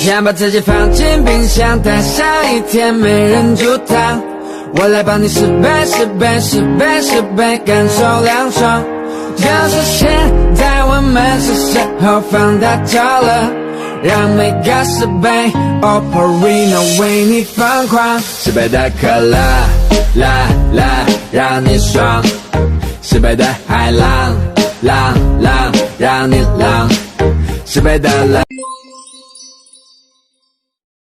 先把自己放进冰箱，待上一天没人阻挡。我来帮你10倍10倍10倍10倍感受凉爽。就是现在我们是时候放大招了，让每个10倍 Operino 为你疯狂。10倍的可乐，啦啦让你爽；10倍的海浪，浪浪让你浪；10倍的冷。